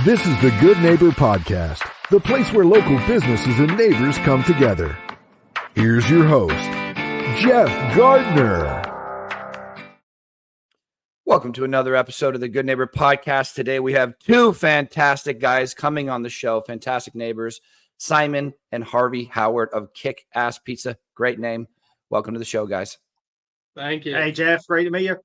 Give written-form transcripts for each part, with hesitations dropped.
This is the Good Neighbor Podcast, the place where local businesses and neighbors come together. Here's your host, Jeff Gardner. Welcome to another episode of the Good Neighbor Podcast. Today we have two fantastic guys coming on the show, fantastic neighbors, Simon and Harvey Howard of Kickass Pizza. Great name. Welcome to the show, guys. Thank you. Hey, Jeff. Great to meet you.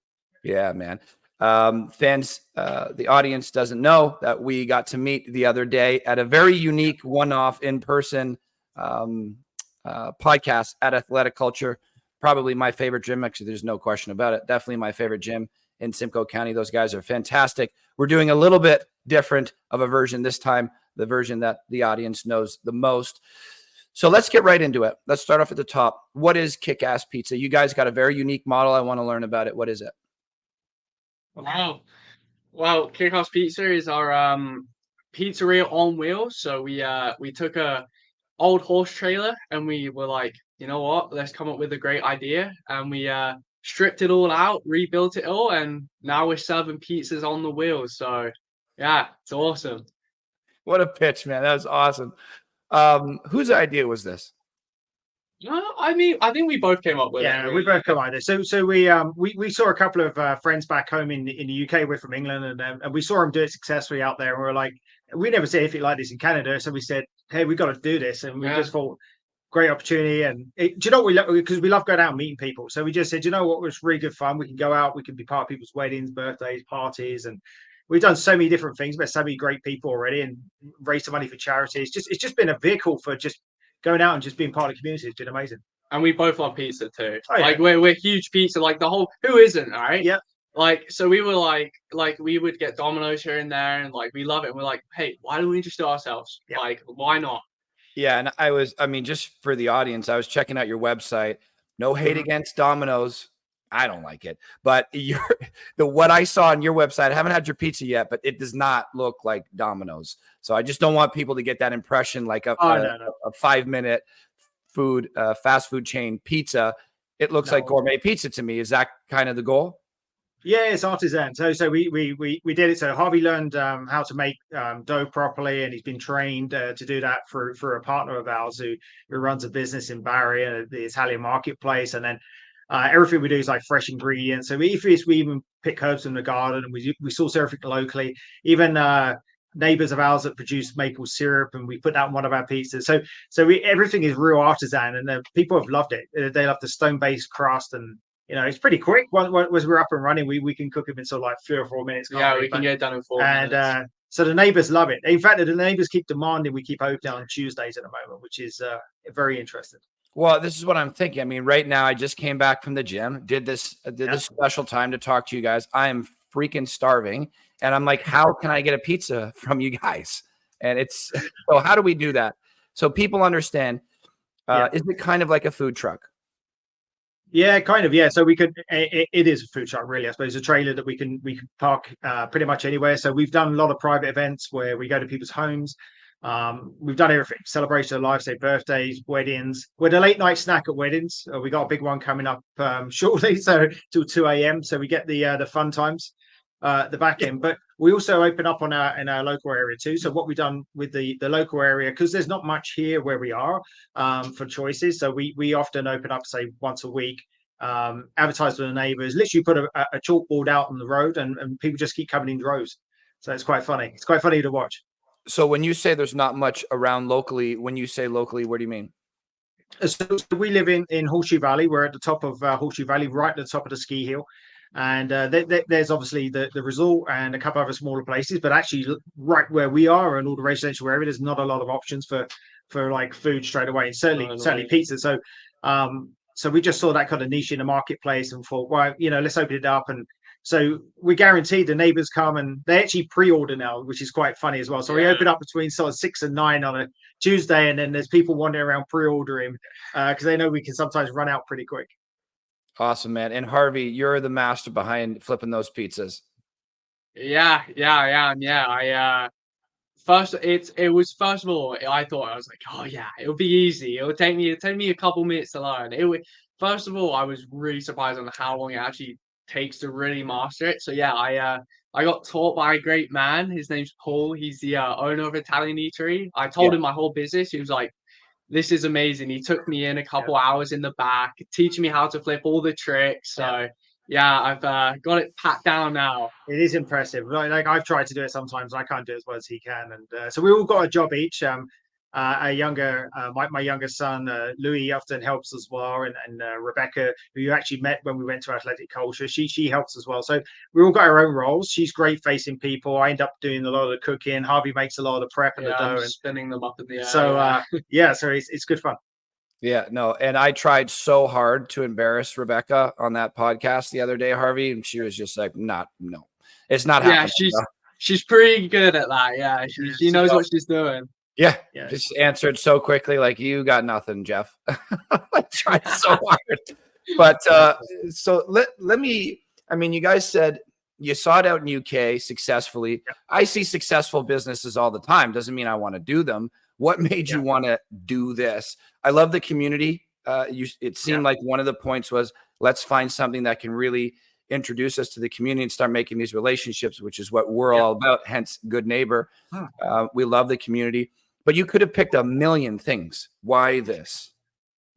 Yeah, man. Fans, the audience doesn't know that we got to meet the other day at a very unique one-off in-person podcast at Athletic Culture. Probably my favorite gym. Actually, there's no question about it. Definitely my favorite gym in Simcoe County. Those guys are fantastic. We're doing a little bit different of a version this time, the version that the audience knows the most. So let's get right into it. Let's start off at the top. What is Kickass Pizza? You guys got a very unique model. I want to learn about it. What is it? Wow. Well, Kickass Pizza is our pizzeria on wheels. So we took a old horse trailer and we were like, you know what? Let's come up with a great idea. And we stripped it all out, rebuilt it all, and now we're serving pizzas on the wheels. So yeah, it's awesome. What a pitch, man. That was awesome. Whose idea was this? I mean, I think we both came up with it. Yeah, we both come out there. So we saw a couple of friends back home in the UK. We're from England, and we saw them do it successfully out there. And we were like, we never see anything like this in Canada. So we said, hey, we got to do this, and we just thought, great opportunity. And do you know what we love? Because we love going out and meeting people. So we just said, you know what, was really good fun. We can go out, we can be part of people's weddings, birthdays, parties, and we've done so many different things. Met so many great people already, and raised some money for charity. It's just been a vehicle for just going out and just being part of the community. It's been amazing. And we both love pizza too. Oh, yeah. Like we're huge pizza. Like the whole who isn't, all right? Yeah. Like so we were like we would get Domino's here and there, and like we love it. And we're like, hey, why don't we just do it ourselves? Yeah. Like why not? Yeah, and I mean, just for the audience, I was checking out your website. No hate against Domino's. I don't like it. But what I saw on your website, I haven't had your pizza yet, but it does not look like Domino's. So I just don't want people to get that impression like a 5-minute food, fast food chain pizza. It looks like gourmet pizza to me. Is that kind of the goal? Yeah, it's artisan. So we did it. So Harvey learned how to make dough properly, and he's been trained to do that for a partner of ours who runs a business in Barry, the Italian marketplace. And then everything we do is like fresh ingredients. So we even pick herbs from the garden, and we source everything locally. Even neighbors of ours that produce maple syrup, and we put that on one of our pizzas. So everything is real artisan, and people have loved it. They love the stone-based crust, and it's pretty quick. Once we're up and running, we can cook them in sort of like 3 or 4 minutes. Yeah, we can get it done in 4 minutes. And so the neighbors love it. In fact, the neighbors keep demanding we keep open on Tuesdays at the moment, which is very interesting. Well, this is what I'm thinking. I mean, right now, I just came back from the gym, did this special time to talk to you guys. I am freaking starving. And I'm like, how can I get a pizza from you guys? And so how do we do that? So people understand, is it kind of like a food truck? Yeah, kind of. Yeah. So it is a food truck, really. I suppose a trailer that we can park pretty much anywhere. So we've done a lot of private events where we go to people's homes. We've done everything: celebration of life, say birthdays, weddings. We're the late night snack at weddings. We got a big one coming up shortly, so till 2 a.m. So we get the fun times, the back end. But we also open up in our local area too. So what we've done with the local area, because there's not much here where we are for choices. So we often open up, say, once a week. Advertise to the neighbors, literally put a chalkboard out on the road, and people just keep coming in droves. So it's quite funny. It's quite funny to watch. So when you say there's not much around locally, when you say locally, what do you mean? So we live in Horseshoe Valley. We're at the top of Horseshoe Valley, right at the top of the ski hill. And there's obviously the resort and a couple other smaller places, but actually right where we are and all the residential area, there's not a lot of options for like food straight away, and certainly pizza. So we just saw that kind of niche in the marketplace and thought, well, let's open it up. And so we guaranteed the neighbors come, and they actually pre-order now, which is quite funny as well. So we open up between sort of 6 and 9 on a Tuesday, and then there's people wandering around pre-ordering because they know we can sometimes run out pretty quick. Awesome, man. And Harvey, you're the master behind flipping those pizzas. Yeah, I am. Yeah, first of all, I thought, I was like, oh yeah, it'll be easy. It'll take me a couple minutes to learn. First of all, I was really surprised on how long it actually takes to really master it. So yeah, I got taught by a great man. His name's Paul. He's the owner of Italian Eatery. I told him my whole business. He was like, "This is amazing." He took me in a couple hours in the back, teaching me how to flip all the tricks. So yeah, I've got it pat down now. It is impressive. Like I've tried to do it sometimes, I can't do it as well as he can. And so we all got a job each. My younger son Louis often helps as well, and Rebecca, who you actually met when we went to Athletic Culture, she helps as well. So we all got our own roles. She's great facing people. I end up doing a lot of the cooking. Harvey makes a lot of the prep and the dough, and spinning them up in the air. So so it's good fun. Yeah, no, and I tried so hard to embarrass Rebecca on that podcast the other day, Harvey, and she was just like, no, it's not happening. She's pretty good at that. Yeah, she knows what she's doing. Yeah, just answered so quickly, like, you got nothing, Jeff. I tried so hard. But so let me, I mean, you guys said you saw it out in UK successfully. Yep. I see successful businesses all the time. Doesn't mean I want to do them. What made you want to do this? I love the community. It seemed like one of the points was, let's find something that can really introduce us to the community and start making these relationships, which is what we're all about. Hence, good neighbor. We love the community. But you could have picked a million things. Why this?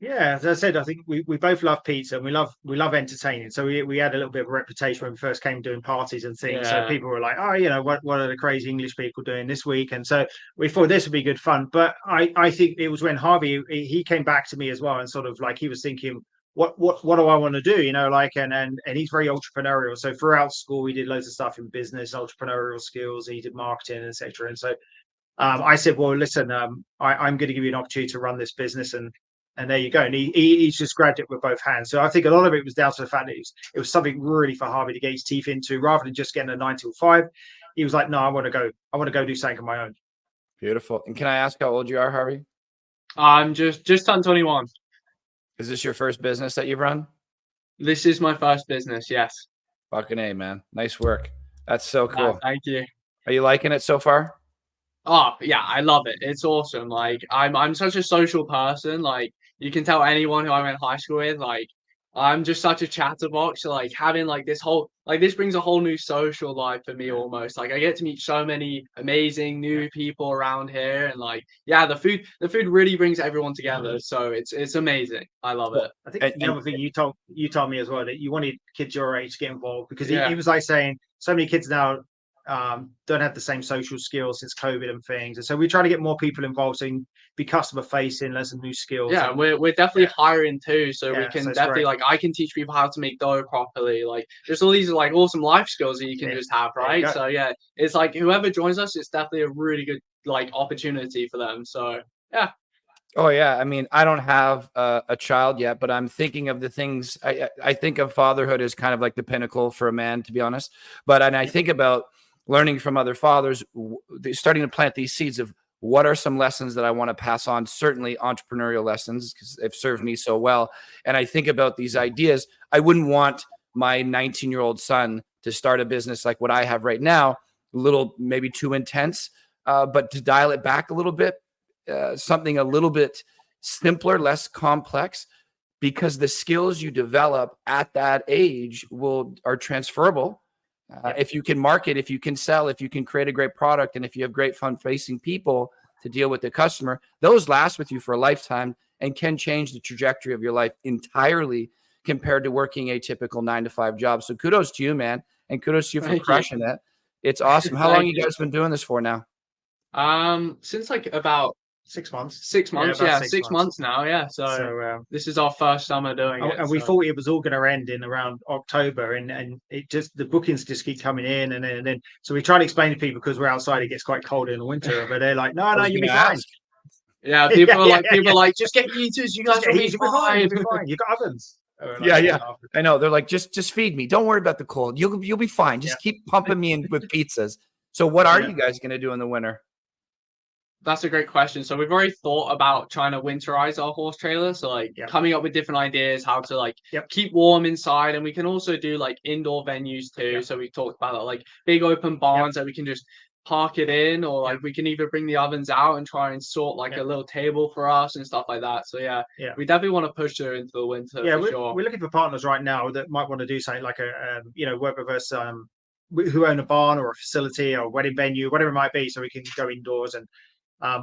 Yeah, as I said, I think we both love pizza and we love entertaining. So we had a little bit of a reputation when we first came doing parties and things. So people were like, oh, what are the crazy English people doing this week? And so we thought this would be good fun. But I think it was when Harvey, he came back to me as well, and sort of like he was thinking, what do I want to do? And he's very entrepreneurial. So throughout school, we did loads of stuff in business, entrepreneurial skills. He did marketing, etc. And so I said, well, listen, I'm going to give you an opportunity to run this business, and there you go. And he's just grabbed it with both hands. So I think a lot of it was down to the fact that it was something really for Harvey to get his teeth into, rather than just getting a 9 to 5. He was like, no, I want to go do something on my own. Beautiful. And can I ask how old you are, Harvey? I'm just turned 21. Is this your first business that you've run? This is my first business, yes. Fucking A, man. Nice work. That's so cool. Thank you. Are you liking it so far? Oh yeah, I love it. It's awesome. Like I'm such a social person. Like you can tell anyone who I went to high school with, like I'm just such a chatterbox. So like having like this brings a whole new social life for me almost. Like I get to meet so many amazing new people around here, and like the food really brings everyone together. So it's amazing. I love it. I think the other thing you told me as well, that you wanted kids your age to get involved, because he was like saying so many kids now don't have the same social skills since COVID and things, and so we try to get more people involved, so you can be customer facing, learn some new skills. Yeah, we're definitely hiring too, so we can definitely like I can teach people how to make dough properly. Like there's all these like awesome life skills that you can just have, right? So yeah, it's like whoever joins us, it's definitely a really good like opportunity for them. So yeah. Oh yeah, I mean, I don't have a child yet, but I'm thinking of the things. I think of fatherhood as kind of like the pinnacle for a man, to be honest. And I think about learning from other fathers, starting to plant these seeds of what are some lessons that I want to pass on, certainly entrepreneurial lessons, because they've served me so well. And I think about these ideas. I wouldn't want my 19-year-old son to start a business like what I have right now, a little maybe too intense, but to dial it back a little bit, something a little bit simpler, less complex, because the skills you develop at that age are transferable. If you can market, if you can sell, if you can create a great product, and if you have great front-facing people to deal with the customer, those last with you for a lifetime and can change the trajectory of your life entirely compared to working a typical 9-to-5 job. So kudos to you, man, and kudos to you for crushing it. It's awesome. How long you guys been doing this for now? Since like about 6 months. 6 months, yeah, 6 months now, yeah. So this is our first summer doing it. And we thought it was all going to end in around October, and it just, the bookings just keep coming in, and then so we try to explain to people, because we're outside, it gets quite cold in the winter, but they're like, no, you'll be fine. Yeah, people are like, just get heaters, you guys will be fine. You got ovens. I know. They're like, just feed me. Don't worry about the cold. You'll be fine. Just keep pumping me in with pizzas. So what are you guys going to do in the winter? That's a great question. So we've already thought about trying to winterize our horse trailer. So like coming up with different ideas how to like keep warm inside, and we can also do like indoor venues too. So we talked about like big open barns that we can just park it in, or like we can either bring the ovens out and try and sort like a little table for us and stuff like that. So we definitely want to push her into the winter. We're looking for partners right now that might want to do something like work with us. who own a barn or a facility or a wedding venue, whatever it might be, so we can go indoors. And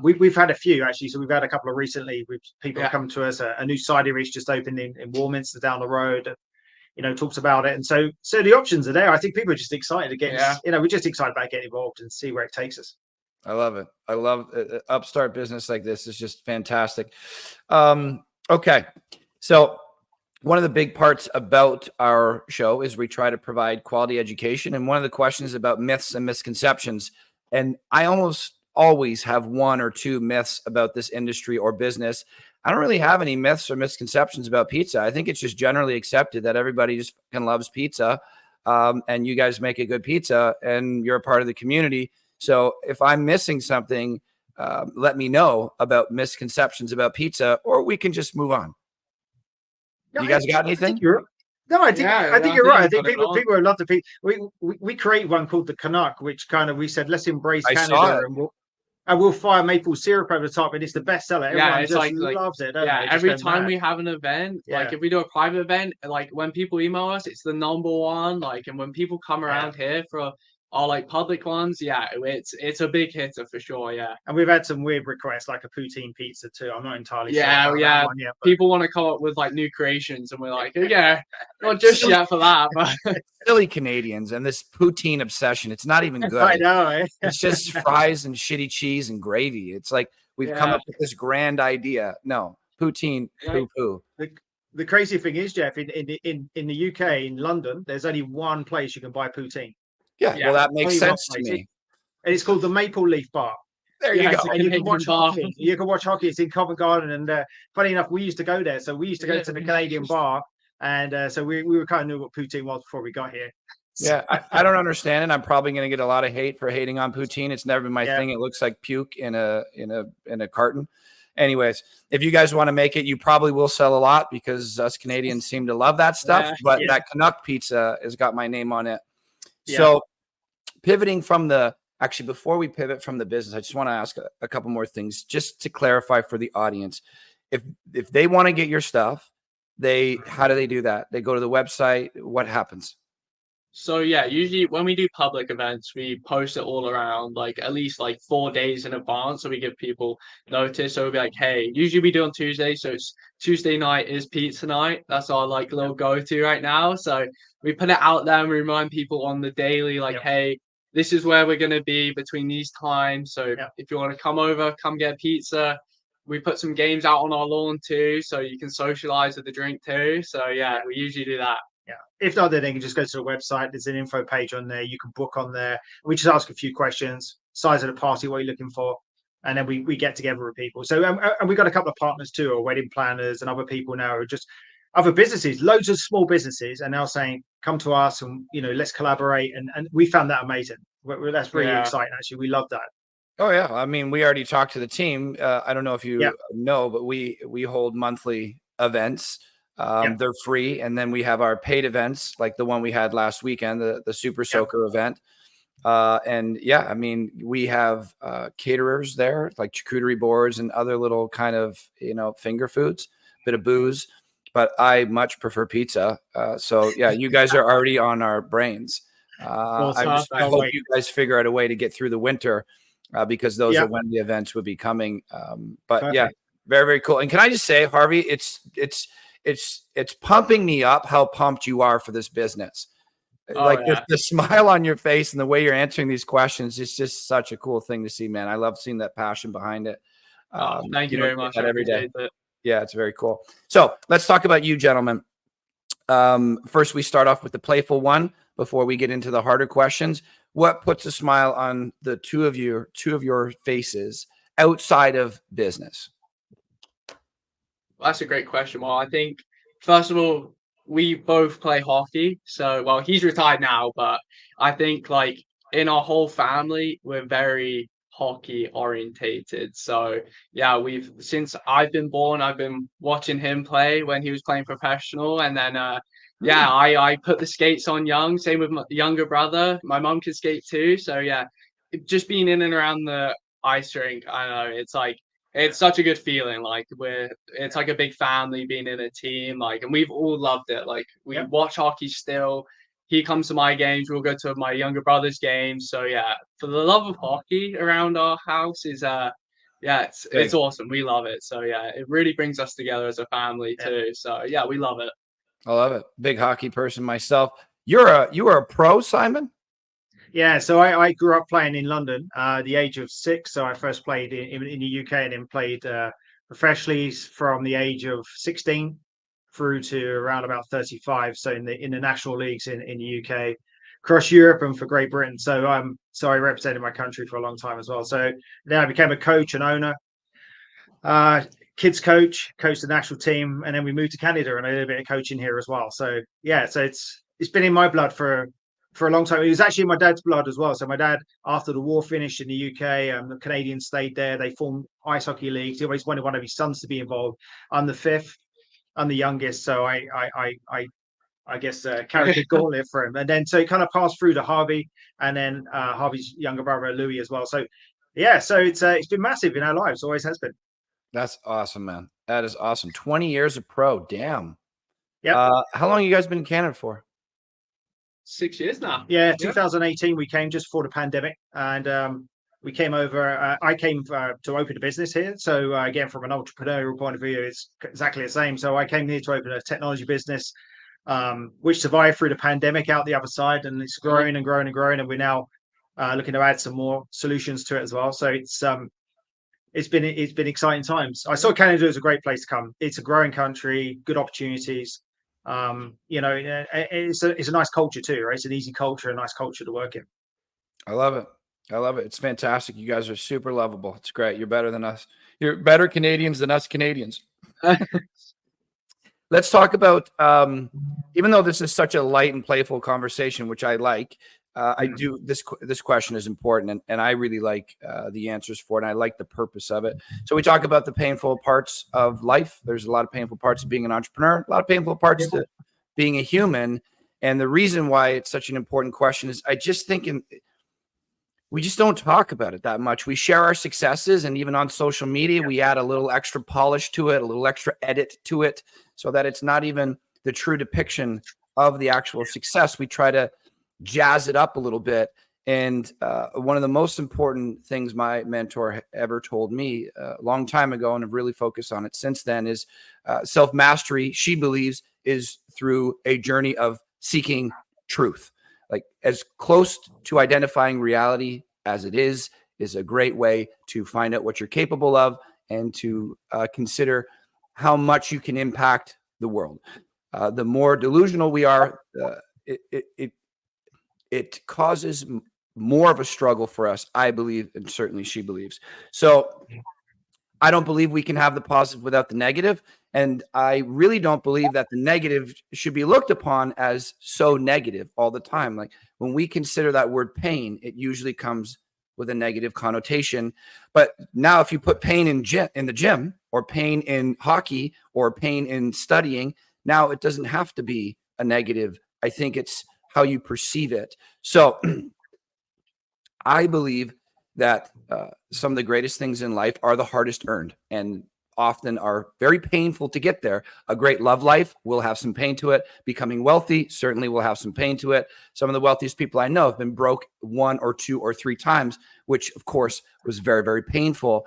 we've had a few actually. So we've had a couple of recently. People have come to us. A new cidery just opened in Warminster down the road. Talks about it. And so the options are there. I think people are just excited to get, we're just excited about getting involved and see where it takes us. I love it. I love upstart business like this is just fantastic. Okay. So one of the big parts about our show is we try to provide quality education. And one of the questions is about myths and misconceptions. And I almost always have one or two myths about this industry or business. I don't really have any myths or misconceptions about pizza. I think it's just generally accepted that everybody just fucking loves pizza. And you guys make a good pizza and you're a part of the community. So if I'm missing something, let me know about misconceptions about pizza, or we can just move on. You guys got anything? I think you're right. I think people would love the pizza. We created one called the Canuck, which we said, let's embrace Canada and we'll fire maple syrup over the top, and it's the best seller. Everyone just loves it. Every time we have an event, like if we do a private event, like when people email us, it's the number one. Like, and when people come around here for our like public ones, it's a big hitter for sure. Yeah, and we've had some weird requests, like a poutine pizza too. I'm not entirely sure. That one yet, but people want to come up with like new creations, and we're like, not just yet for that, but silly Canadians and this poutine obsession. It's not even good. I know. It's just fries and shitty cheese and gravy. It's like we've come up with this grand idea. No, poutine, poo. The crazy thing is, Jeff, in the UK, in London, there's only one place you can buy poutine. Yeah, well, that makes sense to me. And it's called the Maple Leaf Bar. There you go. And you can watch hockey. You can watch hockey. It's in Covent Garden. And funny enough, we used to go there. So we used to go to the Canadian bar. And so we were kind of knew what poutine was before we got here. Yeah, I don't understand it. I'm probably going to get a lot of hate for hating on poutine. It's never been my thing. It looks like puke in a carton. Anyways, if you guys want to make it, you probably will sell a lot because us Canadians seem to love that stuff. But that Canuck pizza has got my name on it. So pivoting from before we pivot from the business, I just want to ask a couple more things just to clarify for the audience. If they want to get your stuff, how do they do that? They go to the website. What happens? So usually when we do public events, we post it all around at least 4 days in advance. So we give people notice. So we'll be like, hey, usually we do on Tuesday. So it's Tuesday night is pizza night. That's our little go-to right now. So we put it out there and we remind people on the daily, hey, this is where we're going to be between these times. So if you want to come over, come get pizza. We put some games out on our lawn too. So you can socialize with the drink too. So we usually do that. Yeah. If not, then you can just go to the website. There's an info page on there. You can book on there. We just ask a few questions. Size of the party, what are you looking for? And then we get together with people. So and we've got a couple of partners too, or wedding planners and other people now who are just other businesses, loads of small businesses, and now saying, come to us and let's collaborate. And we found that amazing. That's really exciting. Actually, we love that. Oh yeah, I mean, we already talked to the team. I don't know if you know, but we hold monthly events. They're free, and then we have our paid events, like the one we had last weekend, the Super Soaker event. I mean, we have caterers there, like charcuterie boards and other little kind of finger foods, bit of booze. But I much prefer pizza. So you guys are already on our brains. I hope you guys figure out a way to get through the winter because those are when the events would be coming. But very, very cool. And can I just say, Harvey, it's pumping me up how pumped you are for this business. The smile on your face and the way you're answering these questions is just such a cool thing to see, man. I love seeing that passion behind it. Thank you very much. Every day. Yeah, it's very cool. So let's talk about you, gentlemen. First, we start off with the playful one before we get into the harder questions. What puts a smile on the two of your faces outside of business? That's a great question. Well, I think, first of all, we both play hockey. So, he's retired now, but I think in our whole family, we're very hockey orientated. So since I've been born, I've been watching him play when he was playing professional. And then, I put the skates on young, same with my younger brother. My mom can skate too. So just being in and around the ice rink, I don't know, it's such a good feeling. It's like a big family being in a team, and we've all loved it. We watch hockey still. he comes to my games. We'll go to my younger brother's games. So yeah, for the love of hockey around our house is yeah, it's awesome. We love it. So yeah, it really brings us together as a family too. So yeah, we love it. I love it. Big hockey person myself. You are a pro, Simon? Yeah, so I grew up playing in London at the age of 6. So I first played in the UK and then played professionally from the age of 16 through to around about 35. So in the national leagues in the UK, across Europe and for Great Britain. So I represented my country for a long time as well. So then I became a coach and owner, kids coached the national team, and then we moved to Canada and I did a bit of coaching here as well. So yeah, so it's been in my blood for a long time. It was actually in my dad's blood as well. So my dad, after the war finished in the UK, the Canadians stayed there. They formed ice hockey leagues. He always wanted one of his sons to be involved. I'm the fifth. I'm the youngest, so I guess carried the gauntlet for him. And then so it kind of passed through to Harvey, and then Harvey's younger brother Louis as well. So yeah, so it's been massive in our lives. Always has been. That's awesome, man. That is awesome. 20 years of pro. Damn. Yeah. How long you guys been in Canada for? 6 years now. Yeah, 2018 we came just before the pandemic, and we came over. I came to open a business here. So again, from an entrepreneurial point of view, it's exactly the same. So I came here to open a technology business, which survived through the pandemic out the other side, and it's growing and growing and growing. And we're now looking to add some more solutions to it as well. So it's been exciting times. I saw Canada as a great place to come. It's a growing country, good opportunities. It's a nice culture too, right? It's an easy culture, a nice culture to work in. I love it. I love it. It's fantastic. You guys are super lovable. It's great. You're better than us. You're better Canadians than us Canadians. Let's talk about, even though this is such a light and playful conversation, which I like, I do this question is important, and I really like the answers for it, and I like the purpose of it. So we talk about the painful parts of life. There's a lot of painful parts of being an entrepreneur, a lot of painful parts to being a human. And the reason why it's such an important question is I just think we just don't talk about it that much. We share our successes, and even on social media, we add a little extra polish to it, a little extra edit to it, so that it's not even the true depiction of the actual success. We try to jazz it up a little bit. And one of the most important things my mentor ever told me a long time ago, and I've really focused on it since then, is self-mastery, she believes, is through a journey of seeking truth. Like, as close to identifying reality as it is a great way to find out what you're capable of and to consider how much you can impact the world. The more delusional we are, it causes more of a struggle for us, I believe, and certainly she believes. So I don't believe we can have the positive without the negative. And I really don't believe that the negative should be looked upon as so negative all the time. Like, when we consider that word pain, it usually comes with a negative connotation. But now if you put pain in the gym, or pain in hockey, or pain in studying, now it doesn't have to be a negative. I think it's how you perceive it. So I believe that some of the greatest things in life are the hardest earned, and often are very painful to get there. A great love life will have some pain to it. Becoming wealthy certainly will have some pain to it. Some of the wealthiest people I know have been broke 1 or 2 or 3 times, which of course was very, very painful.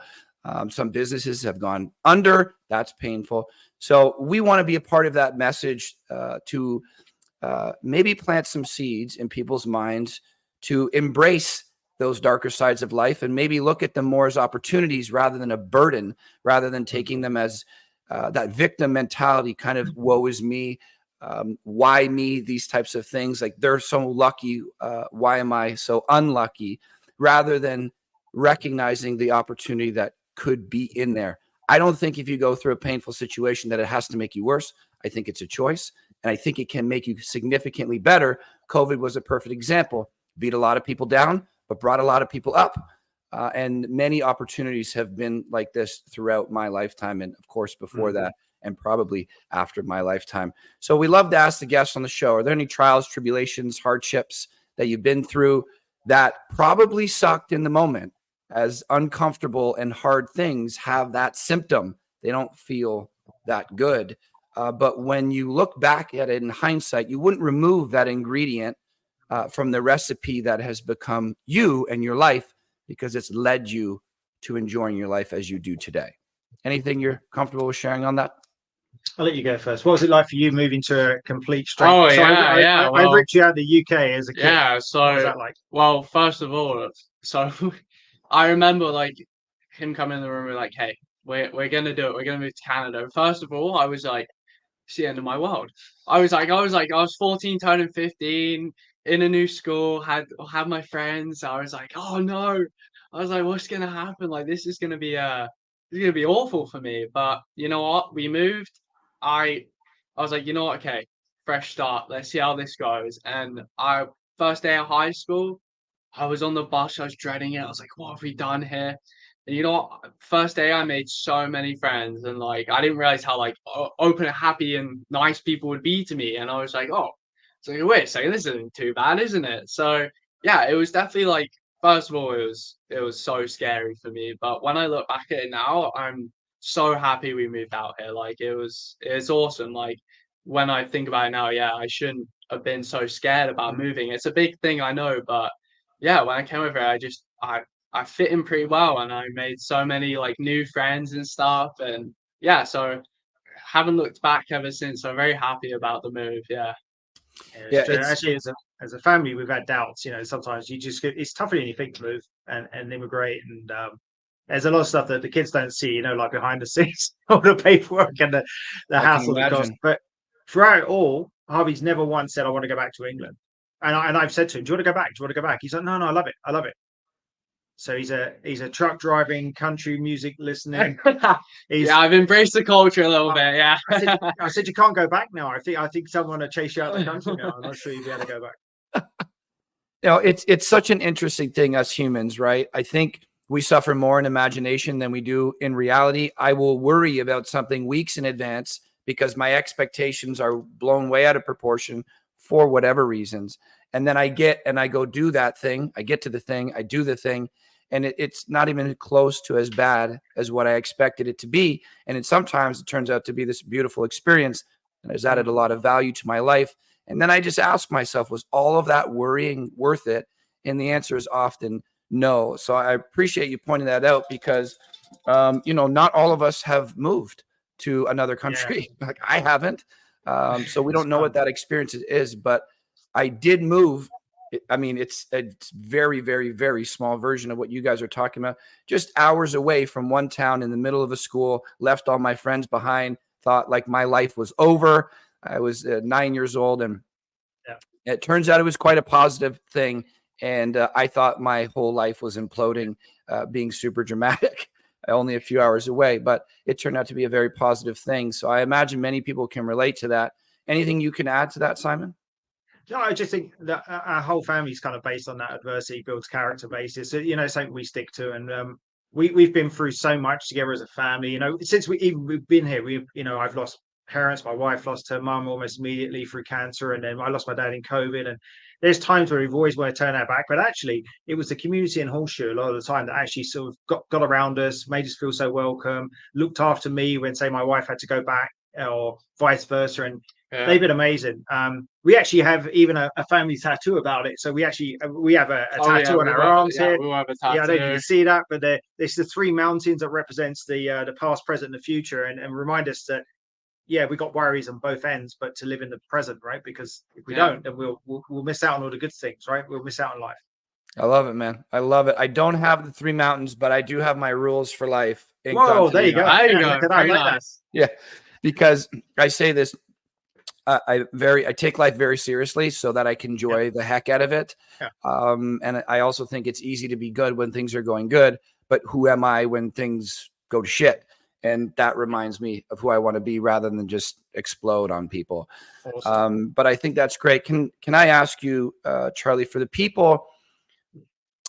Some businesses have gone under. That's painful. So we want to be a part of that message to maybe plant some seeds in people's minds to embrace those darker sides of life, and maybe look at them more as opportunities rather than a burden, rather than taking them as that victim mentality, kind of woe is me, why me, these types of things. Like, they're so lucky, why am I so unlucky? Rather than recognizing the opportunity that could be in there. I don't think if you go through a painful situation that it has to make you worse. I think it's a choice, and I think it can make you significantly better. COVID was a perfect example. Beat a lot of people down, but brought a lot of people up. And many opportunities have been like this throughout my lifetime, and of course before that, and probably after my lifetime. So we love to ask the guests on the show, are there any trials, tribulations, hardships that you've been through that probably sucked in the moment, as uncomfortable and hard things have that symptom? They don't feel that good. But when you look back at it in hindsight, you wouldn't remove that ingredient from the recipe that has become you and your life, because it's led you to enjoying your life as you do today. Anything you're comfortable with sharing on that? I'll let you go first. What was it like for you moving to a complete stranger? Oh So yeah. I Well, ripped you out of the UK as a kid. yeah. What was So, that like? well, first of all, so I remember like him coming in the room and like, hey, we're gonna do it. We're gonna move to Canada. First of all, I was like, it's the end of my world. I was 14, turning 15, in a new school, had my friends. I was like, oh no. I was like, what's gonna happen? Like, this is gonna be awful for me. But you know what? We moved. I was like, you know what? Okay, fresh start. Let's see how this goes. And I first day of high school, I was on the bus. I was dreading it. I was like, what have we done here? And you know what? First day, I made so many friends, and like I didn't realize how like open, happy, and nice people would be to me. And I was like, oh, so wait a second, this isn't too bad, isn't it? So yeah, it was definitely like first of all, it was so scary for me. But when I look back at it now, I'm so happy we moved out here. Like it's awesome. Like when I think about it now, yeah, I shouldn't have been so scared about moving. It's a big thing, I know, but yeah, when I came over here, I fit in pretty well, and I made so many like new friends and stuff, and yeah, so haven't looked back ever since. So I'm very happy about the move. Yeah. Yeah, actually, as a family, we've had doubts. Sometimes it's tougher than you think to move and immigrate, and there's a lot of stuff that the kids don't see. Like behind the scenes, all the paperwork and the I can hassle that cost. imagine. But throughout it all, Harvey's never once said, "I want to go back to England." And I've said to him, "Do you want to go back? Do you want to go back?" He's like, "No, I love it. I love it." So he's a truck driving, country music listening. Yeah, I've embraced the culture a little bit. Yeah. I said you can't go back now. I think someone will chase you out of the country now. I'm not sure you'll be able to go back. It's such an interesting thing, us humans, right? I think we suffer more in imagination than we do in reality. I will worry about something weeks in advance because my expectations are blown way out of proportion for whatever reasons. And then I go do that thing. I get to the thing, I do the thing, and it's not even close to as bad as what I expected it to be. And sometimes it turns out to be this beautiful experience and has added a lot of value to my life. And then I just ask myself, was all of that worrying worth it? And the answer is often no. So I appreciate you pointing that out because, not all of us have moved to another country. Yeah. Like I haven't. So we don't know what that experience is, but I did move. I mean, it's very, very, very small version of what you guys are talking about. Just hours away from one town in the middle of a school, left all my friends behind, thought like my life was over. I was 9 years old, and it turns out it was quite a positive thing. And I thought my whole life was imploding, being super dramatic, only a few hours away. But it turned out to be a very positive thing. So I imagine many people can relate to that. Anything you can add to that, Simon? No, I just think that our whole family is kind of based on that adversity builds character basis. So, something we stick to. And we've been through so much together as a family. Since we've been here, I've lost parents. My wife lost her mum almost immediately through cancer, and then I lost my dad in COVID. And there's times where we've always want to turn our back, but actually, it was the community in Horseshoe a lot of the time that actually sort of got around us, made us feel so welcome, looked after me when, say, my wife had to go back, or vice versa, and they've been amazing. We actually have even a family tattoo about it. So we have a tattoo on our arms here. We have a tattoo. Yeah, I don't know if you can see that, but there's the three mountains that represents the past, present, and the future, and remind us that we got worries on both ends, but to live in the present, right? Because if we don't, then we'll miss out on all the good things, right? We'll miss out on life. I love it, man. I love it. I don't have the three mountains, but I do have my rules for life. Whoa, there you go. There you go. Very nice. Yeah, because I say this. I take life very seriously so that I can enjoy the heck out of it. Yeah. And I also think it's easy to be good when things are going good, but who am I when things go to shit? And that reminds me of who I want to be rather than just explode on people. Awesome. But I think that's great. Can I ask you, Charlie, for the people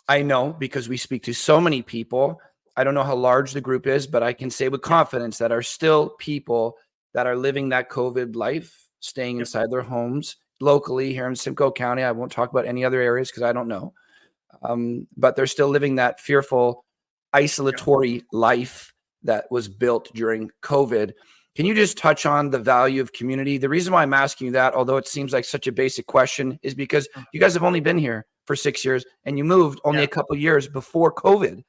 I know, because we speak to so many people, I don't know how large the group is, but I can say with confidence that are still people that are living that COVID life, staying inside their homes locally here in Simcoe County. I won't talk about any other areas because I don't know. But they're still living that fearful, isolatory life that was built during COVID. Can you just touch on the value of community? The reason why I'm asking you that, although it seems like such a basic question, is because you guys have only been here for 6 years and you moved only a couple of years before COVID.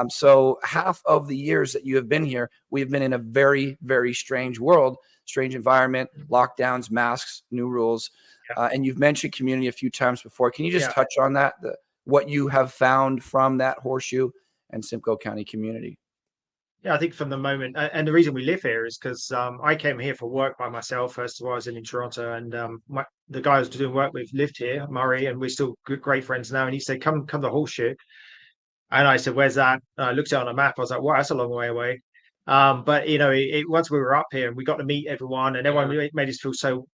So half of the years that you have been here, we've been in a very, very strange world, strange environment, lockdowns, masks, new rules. And you've mentioned community a few times before. Can you just touch on that, what you have found from that Horseshoe and Simcoe County community? Yeah, I think from the moment, and the reason we live here is because I came here for work by myself. First of all, I was in Toronto, and the guy I was doing work with lived here, Murray, and we're still great friends now. And he said, "Come to Horseshoe," and I said, "Where's that?" I looked at it on a map. I was like, "Wow, that's a long way away." But once we were up here, and we got to meet everyone, and everyone made us feel so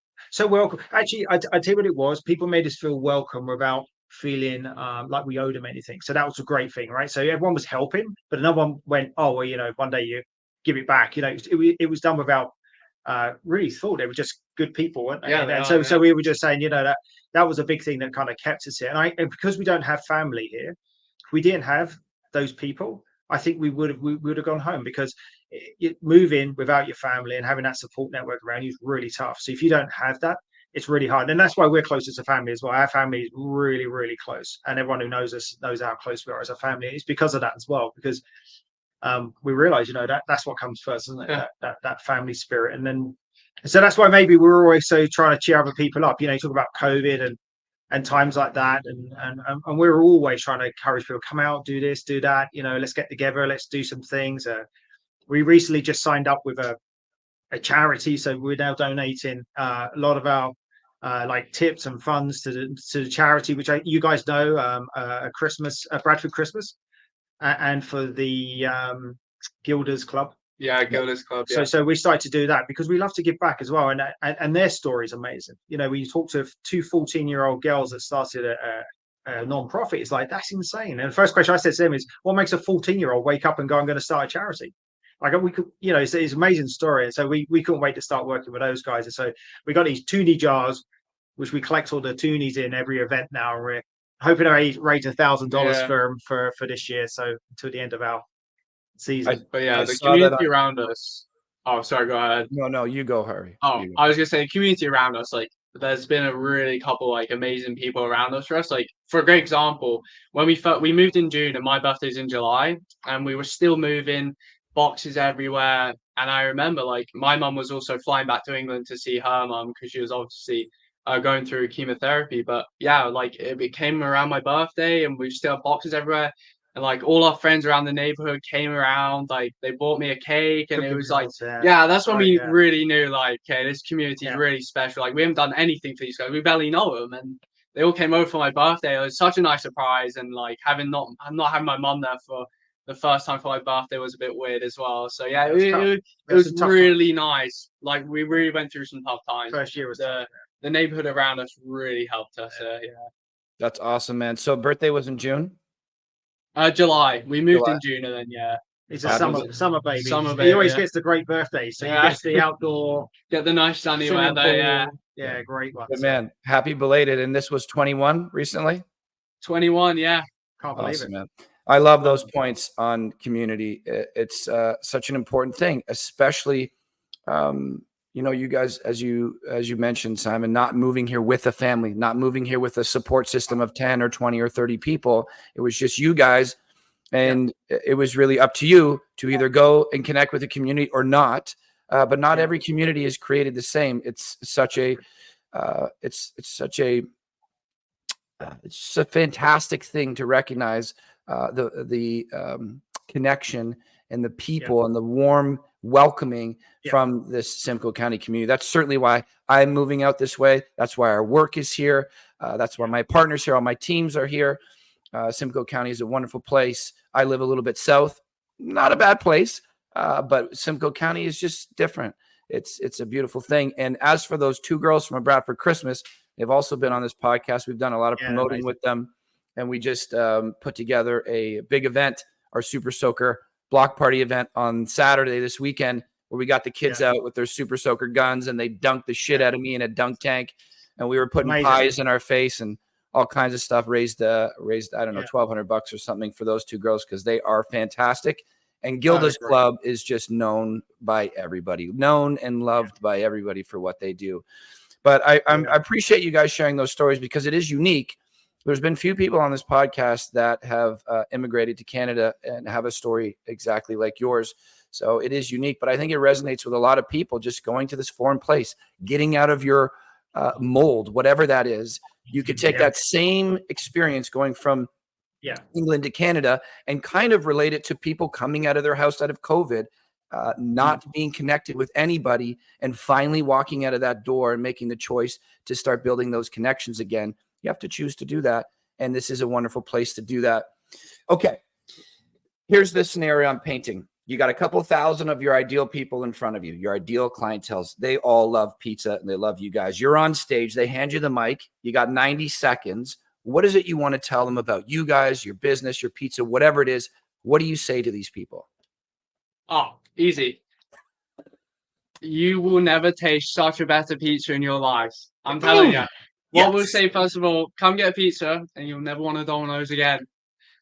welcome. Actually, I tell you what it was. People made us feel welcome without feeling like we owed them anything. So that was a great thing, right? So everyone was helping, but no one went, "Oh, well, one day you give it back." It was done without really thought. They were just good people, weren't they? So we were just saying, that was a big thing that kind of kept us here. And because we don't have family here, if we didn't have those people, I think we would have gone home, because moving without your family and having that support network around you is really tough. So if you don't have that, it's really hard. And that's why we're close as a family as well. Our family is really, really close. And everyone who knows us knows how close we are as a family. It's because of that as well, because we realize, that's what comes first, isn't it? That family spirit. And then, so that's why maybe we're always so trying to cheer other people up. You talk about COVID and times like that. And we're always trying to encourage people, come out, do this, do that. Let's get together. Let's do some things. We recently just signed up with a charity. So we're now donating a lot of our like tips and funds to the charity, which you guys know, Bradford Christmas, and for the Gilders Club. Yeah, Gilders Club. Yeah. So we started to do that because we love to give back as well, and their story is amazing. We talk to two 14-year-old girls that started a non-profit. It's like, that's insane. And the first question I said to them is, what makes a 14-year-old wake up and go, "I'm going to start a charity"? Like, we could, it's an amazing story. And so we couldn't wait to start working with those guys. And so we got these toonie jars, which we collect all the toonies in every event now. And we're hoping to raise $1,000 for this year. So until the end of our season. The community around us. Oh, sorry, go ahead. No, you go, Harvey. Oh, I was going to say, the community around us, like, there's been a really couple like amazing people around us for us. Like, for a great example, when we moved in June and my birthday's in July, and we were still moving, boxes everywhere. And I remember, like, my mum was also flying back to England to see her mum because she was obviously going through chemotherapy. But yeah, like, it came around my birthday and we still have boxes everywhere. And like, all our friends around the neighborhood came around, like, they bought me a cake, and it was like, that's when we really knew, like, okay, this community is really special. Like, we haven't done anything for these guys. We barely know them. And they all came over for my birthday. It was such a nice surprise. And like, not having my mum there for the first time for my birthday was a bit weird as well. So yeah, it was really nice. Like, we really went through some tough times. First year was the neighborhood around us really helped us. That's awesome, man. So birthday was in June? July. We moved in June, and then he's a summer baby. He always gets the great birthday. So he gets the outdoor, get the nice sunny weather. Yeah, great one. Good man. Happy belated. And this was 21 recently? 21, yeah. Can't believe it, man. I love those points on community. It's such an important thing, especially, you guys, as you mentioned, Simon, not moving here with a family, not moving here with a support system of 10 or 20 or 30 people. It was just you guys. And it was really up to you to either go and connect with the community or not. But not every community is created the same. It's such a fantastic thing to recognize the connection and the people and the warm welcoming from this Simcoe County community. That's certainly why I'm moving out this way. That's why our work is here. That's why my partners here, all my teams are here. Simcoe County is a wonderful place. I live a little bit south, not a bad place, but Simcoe County is just different. It's a beautiful thing. And as for those two girls from a Bradford Christmas, they've also been on this podcast. We've done a lot of promoting with them. And we just put together a big event, our Super Soaker block party event on Saturday this weekend, where we got the kids out with their Super Soaker guns, and they dunked the shit out of me in a dunk tank. And we were putting pies in our face and all kinds of stuff. Raised I don't know, $1,200 or something for those two girls, because they are fantastic. And Gilda's great. Club is just known by everybody, known and loved by everybody for what they do. But I appreciate you guys sharing those stories because it is unique. There's been few people on this podcast that have immigrated to Canada and have a story exactly like yours. So it is unique, but I think it resonates with a lot of people just going to this foreign place, getting out of your mold, whatever that is. You could take that same experience going from England to Canada and kind of relate it to people coming out of their house out of COVID, not being connected with anybody, and finally walking out of that door and making the choice to start building those connections again. You have to choose to do that. And this is a wonderful place to do that. Okay. Here's the scenario I'm painting. You got a couple thousand of your ideal people in front of you, your ideal clientele. They all love pizza and they love you guys. You're on stage. They hand you the mic. You got 90 seconds. What is it you want to tell them about you guys, your business, your pizza, whatever it is? What do you say to these people? Oh, easy. You will never taste such a better pizza in your lives. I'm telling you. What we'll say, first of all, come get a pizza and you'll never want a Domino's again.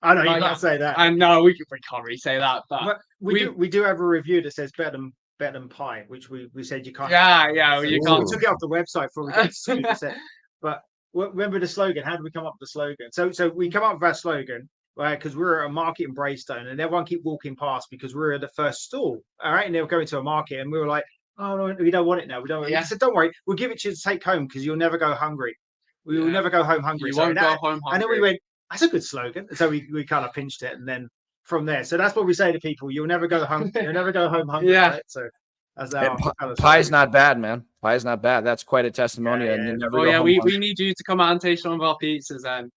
I know you can't say that. I know we can't really say that, but we do have a review that says better than pie, which we said you can't. Yeah, so you we can't. took it off the website before we got sued. But remember the slogan? How did we come up with the slogan? So we come up with our slogan, right? Because we're at a market in Braystone, and everyone keep walking past because we're at the first stall. All right, and they were going to a market, and we were like, "Oh no, we don't want it now. We don't." He said, "Don't worry, we'll give it to you to take home because you'll never go hungry. We will never go home hungry." You won't go home hungry. And then we went, "That's a good slogan." So we kind of pinched it, and then from there, so that's what we say to people: "You'll never go home. You'll never go home hungry." Yeah. Right? So that's our pie's not bad, man. Pie's not bad. That's quite a testimonial. We need you to come out and taste some of our pizzas then.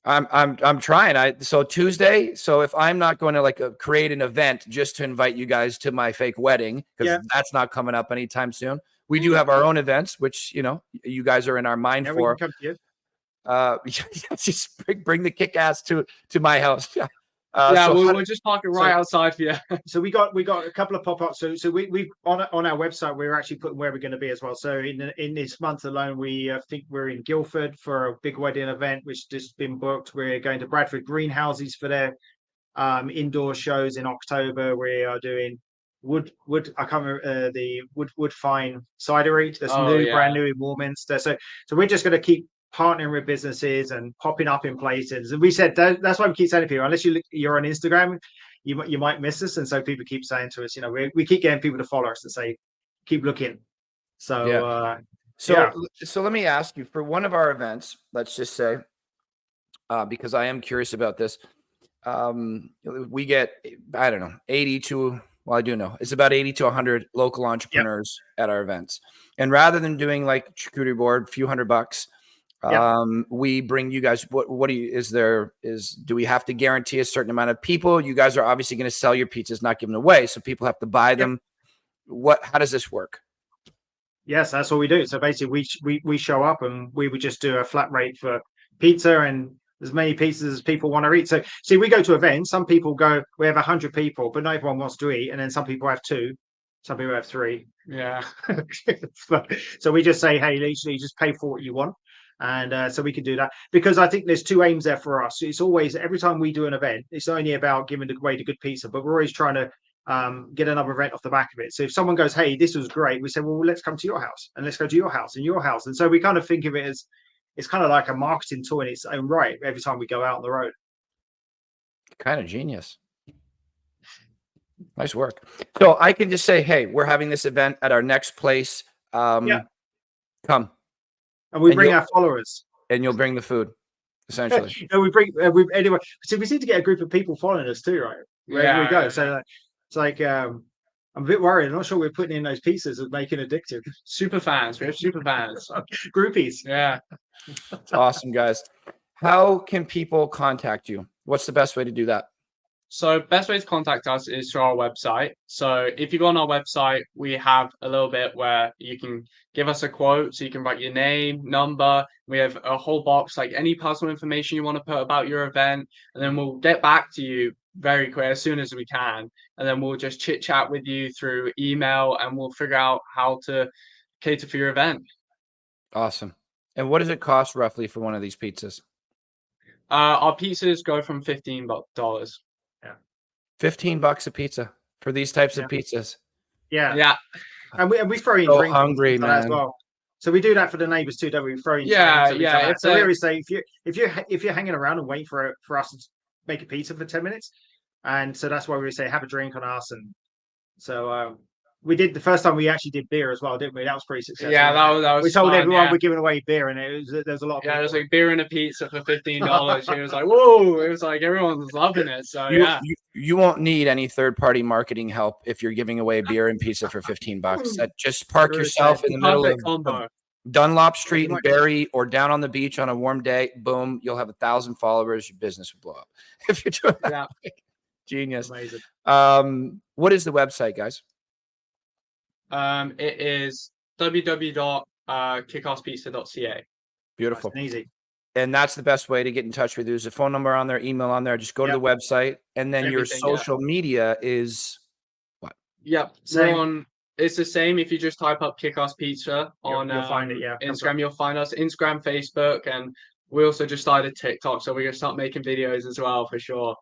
I'm trying. So Tuesday. So if I'm not going to create an event just to invite you guys to my fake wedding, because that's not coming up anytime soon. We do have our own events, which you guys are in our mind for. We can come to you. Just bring the kickass to my house. We'll just park it right outside for you. So we got a couple of pop-ups. So we on our website we're actually putting where we're going to be as well. So in this month alone, we think we're in Guildford for a big wedding event which just been booked. We're going to Bradford Greenhouses for their indoor shows in October. We are doing Wood. I can't remember the Wood Fine Cidery. That's brand new in Warminster. So we're just going to keep partnering with businesses and popping up in places. And we said that's why we keep saying to people, unless you're on Instagram, you might miss us. And so people keep saying to us, we keep getting people to follow us and say, keep looking. So so let me ask you, for one of our events, let's just say, because I am curious about this, we get, I don't know, 80 to, well, I do know, it's about 80 to 100 local entrepreneurs at our events. And rather than doing like charcuterie board, a few $100, we bring you guys, what do we have to guarantee a certain amount of people? You guys are obviously going to sell your pizzas, not give them away, so people have to buy them. How does this work? Yes, that's what we do. So basically we show up and we would just do a flat rate for pizza and as many pizzas as people want to eat. So see, we go to events, some people go, we have 100 people, but not everyone wants to eat, and then some people have 2, some people have 3. So we just say, hey, literally just pay for what you want. And so we can do that because I think there's 2 aims there for us. It's always, every time we do an event, it's only about giving away the good pizza, but we're always trying to get another event off the back of it. So if someone goes, hey, this was great, we say, well, let's come to your house and let's go to your house and your house. And so we kind of think of it as, it's kind of like a marketing tool in its own right every time we go out on the road. Kind of genius. Nice work. So I can just say, hey, we're having this event at our next place. Come. And we bring our followers. And you'll bring the food, essentially. And we bring, anyway, so we seem to get a group of people following us too, right? Wherever we go. So it's like, I'm a bit worried. I'm not sure we're putting in those pieces of making addictive. Super fans. We have super fans. Groupies. Yeah. Awesome, guys. How can people contact you? What's the best way to do that? So best way to contact us is through our website. So if you go on our website, we have a little bit where you can give us a quote. So you can write your name, number. We have a whole box, like any personal information you want to put about your event. And then we'll get back to you very quick, as soon as we can. And then we'll just chit chat with you through email and we'll figure out how to cater for your event. Awesome. And what does it cost roughly for one of these pizzas? Our pizzas go from $15. $15 a pizza. for these types Yeah. of pizzas. Yeah. And we throw in So drinks hungry, and stuff like that as man. well. So we do that for the neighbors too, don't we? We throw in Yeah, drinks and yeah, so we always say if you're hanging around and waiting for us to make a pizza for 10 minutes, and so that's why we say have a drink on us. And so we did the first time we actually did beer as well, didn't we? That was pretty successful. Yeah, that was we told fun, everyone yeah. we're giving away beer, and there's a lot of Yeah, people. it was like beer and a pizza for $15. It was like, whoa! It was like everyone was loving it. So you won't need any third-party marketing help if you're giving away beer and pizza for $15. Just park yourself in the middle of Dunlop Street in Barrie or down on the beach on a warm day. Boom, you'll have 1,000 followers. Your business will blow up if you're doing that. Yeah. Genius. Amazing. What is the website, guys? It is www.kickasspizza.ca. Beautiful. Nice and easy. And that's the best way to get in touch with you. There's a phone number on there, email on there. Just go to the website, and then your social media is what? Yep. It's the same. If you just type up Kickass Pizza on you'll find it, Instagram, you'll find us. Instagram, Facebook, and we also just started TikTok, so we're gonna start making videos as well for sure.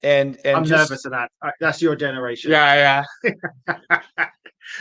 And I'm nervous of that. That's your generation. Yeah.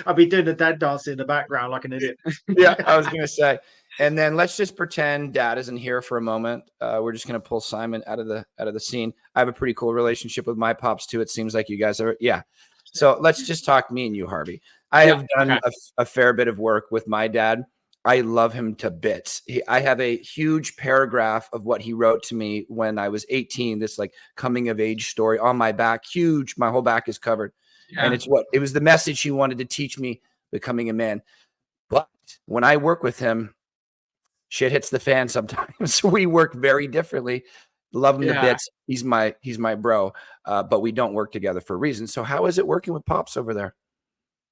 I'll be doing the dad dance in the background like an idiot. Yeah, I was gonna say. And then let's just pretend Dad isn't here for a moment. We're just gonna pull Simon out of the scene. I have a pretty cool relationship with my pops too. It seems like you guys are. Yeah. So let's just talk me and you, Harvey. I have done a fair bit of work with my dad. I love him to bits. I have a huge paragraph of what he wrote to me when I was 18. This like coming of age story on my back. Huge. My whole back is covered. Yeah. And it was the message he wanted to teach me becoming a man. But when I work with him, shit hits the fan sometimes. We work very differently. Love him to bits. He's my bro. But we don't work together for a reason. So how is it working with Pops over there?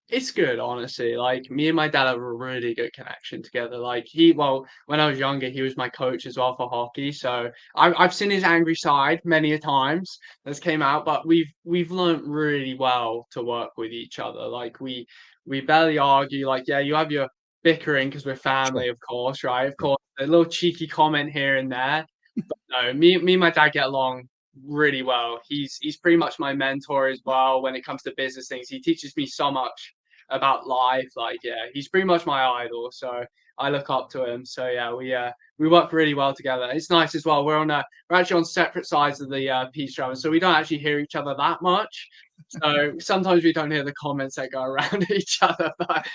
It's good, honestly. Like me and my dad have a really good connection together. Like when I was younger, he was my coach as well for hockey. So I've seen his angry side many a times that's came out, but we've learned really well to work with each other. Like we barely argue. Like, yeah, you have your bickering because we're family, of course, right? Of course, a little cheeky comment here and there. But no, me and my dad get along really well. He's pretty much my mentor as well when it comes to business things. He teaches me so much about life. Like, yeah, he's pretty much my idol, so I look up to him. So yeah, we work really well together. It's nice as well. We're actually on separate sides of the pizza oven, so we don't actually hear each other that much. So sometimes we don't hear the comments that go around each other. But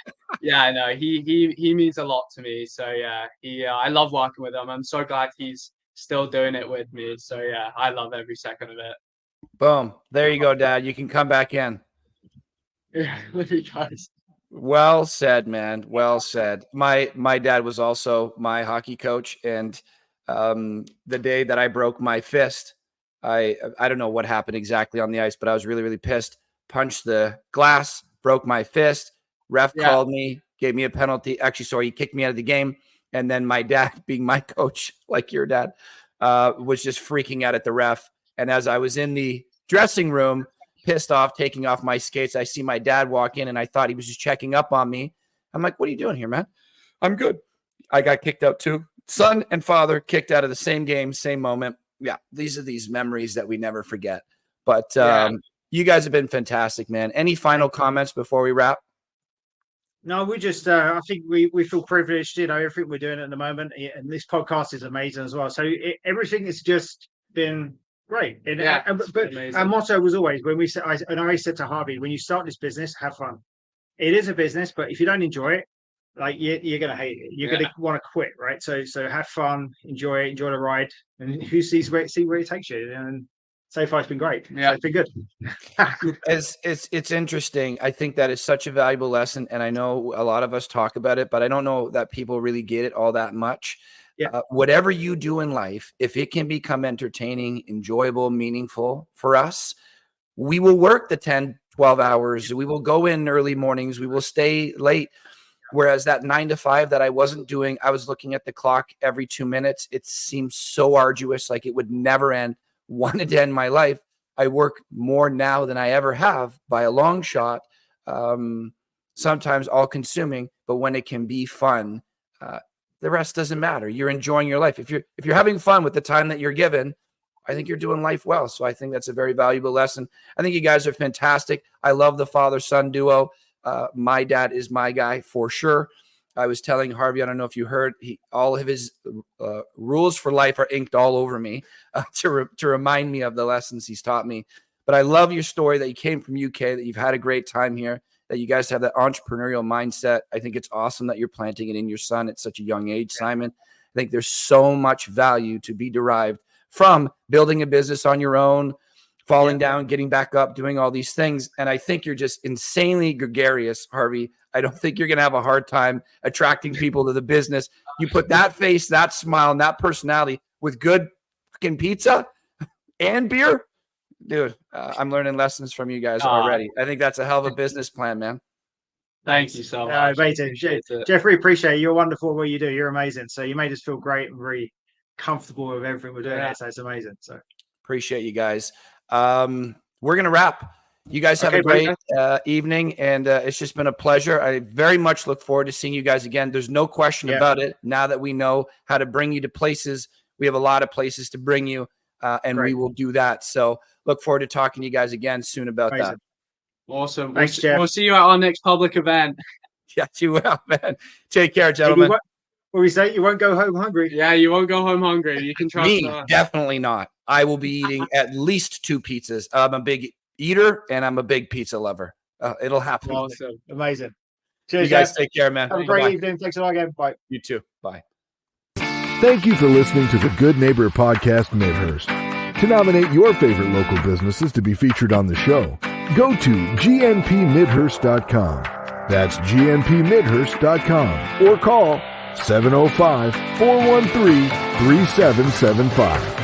yeah, no, he means a lot to me. So yeah, I love working with him. I'm so glad he's still doing it with me. So yeah, I love every second of it. Boom. There you go, Dad. You can come back in. Yeah, you guys. Well said, man. Well said. My dad was also my hockey coach, and the day that I broke my fist, I don't know what happened exactly on the ice, but I was really, really pissed. Punched the glass, broke my fist. Ref called me, gave me a penalty. Actually, sorry, he kicked me out of the game. And then my dad, being my coach, like your dad, was just freaking out at the ref. And as I was in the dressing room, pissed off, taking off my skates, I see my dad walk in, and I thought he was just checking up on me. I'm like, what are you doing here, man? I'm good. I got kicked out too. Son and father kicked out of the same game, same moment. Yeah, these are these memories that we never forget. But you guys have been fantastic, man. Any final comments before we wrap? No, we just, I think we feel privileged, everything we're doing at the moment. And this podcast is amazing as well. So everything has just been great. But our motto was always, when we said, I said to Harvey, when you start this business, have fun. It is a business, but if you don't enjoy it, like you're going to hate it. You're going to want to quit, right? So have fun, enjoy it, enjoy the ride, and see where it takes you. And so far, it's been great. Yeah, so it's been good. It's interesting. I think that is such a valuable lesson, and I know a lot of us talk about it, but I don't know that people really get it all that much. Yeah. Whatever you do in life, if it can become entertaining, enjoyable, meaningful for us, we will work the 10, 12 hours. We will go in early mornings. We will stay late. Whereas that 9 to 5 that I wasn't doing, I was looking at the clock every 2 minutes. It seems so arduous, like it would never end. Wanted to end my life. I work more now than I ever have by a long shot. Sometimes all consuming, but when it can be fun, the rest doesn't matter. You're enjoying your life. If you're having fun with the time that you're given, I think you're doing life well. So I think that's a very valuable lesson. I think you guys are fantastic. I love the father-son duo. My dad is my guy for sure. I was telling Harvey, I don't know if you heard, all of his rules for life are inked all over me to remind me of the lessons he's taught me. But I love your story that you came from UK, that you've had a great time here, that you guys have that entrepreneurial mindset. I think it's awesome that you're planting it in your son at such a young age, Simon. I think there's so much value to be derived from building a business on your own, falling down, getting back up, doing all these things. And I think you're just insanely gregarious, Harvey. I don't think you're going to have a hard time attracting people to the business. You put that face, that smile, and that personality with good fucking pizza and beer. Dude, I'm learning lessons from you guys already. I think that's a hell of a business plan, man. Thank you so much. Amazing. Jeffrey, appreciate it. You're wonderful at what you do. You're amazing. So you made us feel great and very comfortable with everything we're doing. So it's amazing. So appreciate you guys. We're going to wrap. You guys have a great evening, and it's just been a pleasure. I very much look forward to seeing you guys again. There's no question about it. Now that we know how to bring you to places, we have a lot of places to bring you, and we will do that. So look forward to talking to you guys again soon about that. Awesome. Thanks, Jeff. We'll see you at our next public event. Yeah, you will, man. Take care, gentlemen. What we say? You won't go home hungry? Yeah, you won't go home hungry. You can trust me. Definitely not. I will be eating at least 2 pizzas. I'm a big eater, and I'm a big pizza lover. It'll happen. Awesome. Amazing. Cheers, you guys. Take care, man. Have a great evening. Thanks a lot again. Bye. You too. Bye. Thank you for listening to the Good Neighbor Podcast Midhurst. To nominate your favorite local businesses to be featured on the show, go to gnpmidhurst.com. That's gnpmidhurst.com or call 705-413-3775.